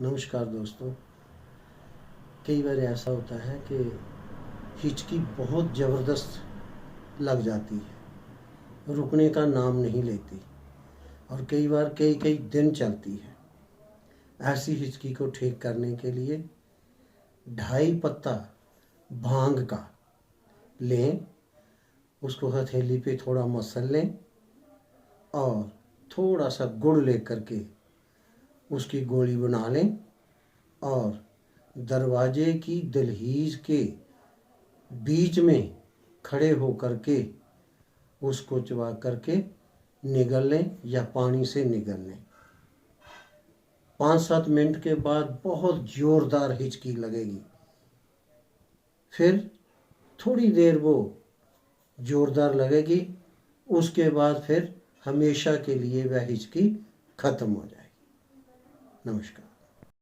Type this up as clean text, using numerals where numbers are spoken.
नमस्कार दोस्तों। कई बार ऐसा होता है कि हिचकी बहुत ज़बरदस्त लग जाती है, रुकने का नाम नहीं लेती और कई बार कई कई दिन चलती है। ऐसी हिचकी को ठीक करने के लिए 2.5 पत्ता भांग का लें, उसको हथेली पे थोड़ा मसल लें और थोड़ा सा गुड़ लेकर के उसकी गोली बना लें और दरवाजे की दहलीज के बीच में खड़े होकर के उसको चबा करके निगल लें या पानी से निगल लें। 5-7 मिनट के बाद बहुत ज़ोरदार हिचकी लगेगी। फिर थोड़ी देर वो ज़ोरदार लगेगी, उसके बाद फिर हमेशा के लिए वह हिचकी ख़त्म हो जाएगी। नमस्कार।